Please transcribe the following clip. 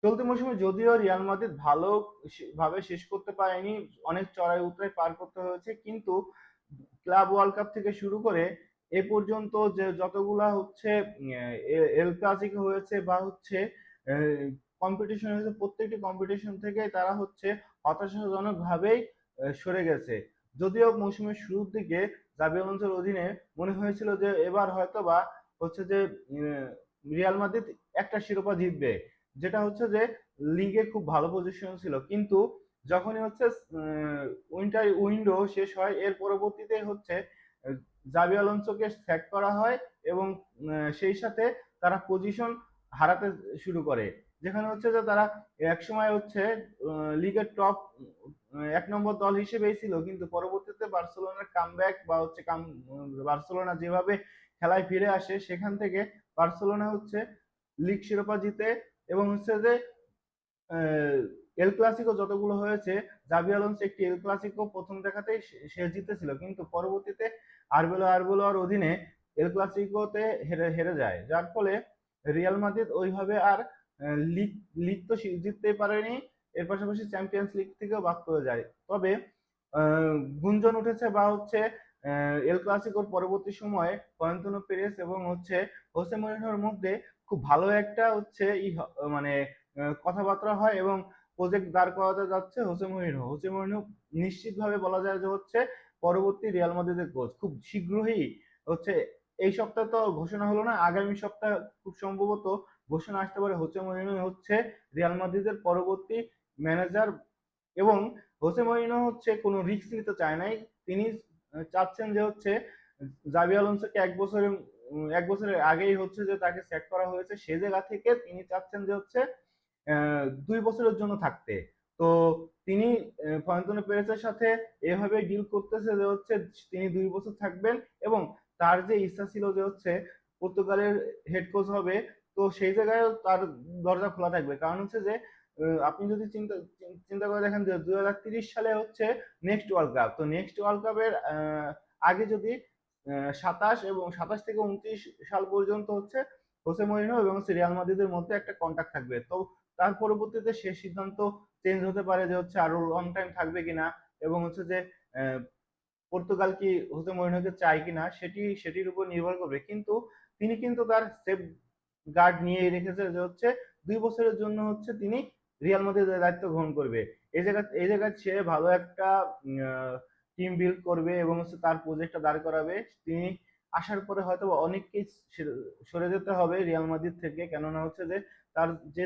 চলতি মৌসুমে যদিও রিয়াল মাদ্রিদ ভালো ভাবে শেষ করতে পারেনি, অনেক চড়াই উতরাই পার করতে হয়েছে, কিন্তু ক্লাব ওয়ার্ল্ড কাপ থেকে শুরু করে এ পর্যন্ত যে যতগুলা হচ্ছে এল ক্লাসিকো হয়েছে বা হচ্ছে কম্পিটিশন হয়েছে, প্রত্যেকটি কম্পিটিশন থেকে তারা হচ্ছে হতাশাজনক ভাবেই সরে গেছে। যদিও মৌসুমের শুরুর দিকে জাবি আলোনসোর অধীনে মনে হয়েছিল যে এবার হয়তো বা হচ্ছে যে রিয়াল মাদ্রিদ একটা শিরোপা জিতবে, যেটা হচ্ছে যে লিগে খুব ভালো পজিশন ছিল, কিন্তু যখনই হচ্ছে উইন্টার উইন্ডো শেষ হয় এর পরবর্তীতে হচ্ছে জাবি আলোনসোকে স্যাক করা হয় এবং সেই সাথে তারা পজিশন হারাতে শুরু করে, যেখানে হচ্ছে যে তারা একসময় হচ্ছে লিগের টপ 1 নম্বর দল হিসেবেই ছিল, কিন্তু পরবর্তীতে বার্সেলোনার কামব্যাক বা হচ্ছে বার্সেলোনা যেভাবে খেলায় ফিরে আসে সেখান থেকে বার্সেলোনা হচ্ছে লিগ শিরোপা জিতে এবং হচ্ছে যে এল ক্লাসিকো যতগুলো হয়েছে, জাবি আলোনসো একটি এল ক্লাসিকো প্রথম দেখাতেই সে জিতেছিল, কিন্তু পরবর্তীতে আরবেলোর অধীনে এল ক্লাসিকোতে হেরে হেরে যায়, যার ফলে রিয়াল মাদ্রিদ ওইভাবে আর লিগ লিগ তো জিততেই পারেনি, এর পাশাপাশি চ্যাম্পিয়ন্স লিগ থেকেও বাদ পড়ে যায়। তবে গুঞ্জন উঠেছে বা হচ্ছে এল ক্লাসিকোর পরবর্তী সময়ে ফ্লরেন্তিনো পেরেস এবং হচ্ছে হোসে মরিনহোর মধ্যে খুব ভালো একটা হচ্ছে মানে কথাবার্তা হয় এবং প্রজেক্ট দাঁড় করাতে যাচ্ছে হোসে মরিনহো নিশ্চিতভাবে বলা যায় যে হচ্ছে পরবর্তী রিয়াল মাদ্রিদের কোচ খুব শীঘ্রই হচ্ছে, এই সপ্তাহে তো ঘোষণা হলো না, আগামী সপ্তাহে খুব সম্ভবত ঘোষণা আসতে পারে হোসে মরিনহো হচ্ছে রিয়াল মাদ্রিদের পরবর্তী ম্যানেজার। এবং হোসে মরিনহো হচ্ছে কোনো রিস্ক নিতে চায় নাই, তিনি চাচ্ছেন যে হচ্ছে জাবি আলোনসোকে 1 বছরের আগেই হচ্ছে যে তাকে স্যাক করা হয়েছে সে জায়গা থেকে তিনি চাচ্ছেন যে হচ্ছে 2 বছরের জন্য থাকতে। তো তিনি ফ্লরেন্তিনো পেরেসের সাথে এভাবে ডিল করতেছে যে হচ্ছে তিনি 2 বছর থাকবেন এবং তার যে ইচ্ছা ছিল যে হচ্ছে পর্তুগালের হেড কোচ হবে, তো সেই জায়গায় তার দরজা খোলা থাকবে, কারণ হচ্ছে যে আপনি যদি চিন্তা চিন্তা করে দেখেন যে 2030 সালে হচ্ছে নেক্সট ওয়ার্ল্ড কাপ, তো নেক্সট ওয়ার্ল্ড কাপের আগে যদি 27 থেকে 29 সাল পর্যন্ত হচ্ছে হোসে মরিনহো এবং রিয়াল মাদ্রিদের মধ্যে একটা কন্ট্যাক্ট থাকবে, তো তার পরবর্তীতে সে সিদ্ধান্ত চেঞ্জ হতে পারে যে হচ্ছে আরো লং টাইম থাকবে কিনা এবং হচ্ছে যে আহ, পর্তুগাল কি হোসে মরিনহোকে চায় কিনা সেটির উপর নির্ভর করবে, কিন্তু তিনি কিন্তু তার সেফ গার্ড নিয়ে রেখেছে যে হচ্ছে 2 বছরের জন্য হচ্ছে তিনি রিয়াল মাদ্রিদের দায়িত্ব গ্রহণ করবে। এই জায়গায় সে ভালো একটা টিম বিল্ড করবে এবং হচ্ছে তার প্রজেক্টটা দাঁড় করাবে। তিনি আসার পরে হয়তো অনেককেই সরে যেতে হবে রিয়াল মাদ্রিদ থেকে, কেননা হচ্ছে যে তার যে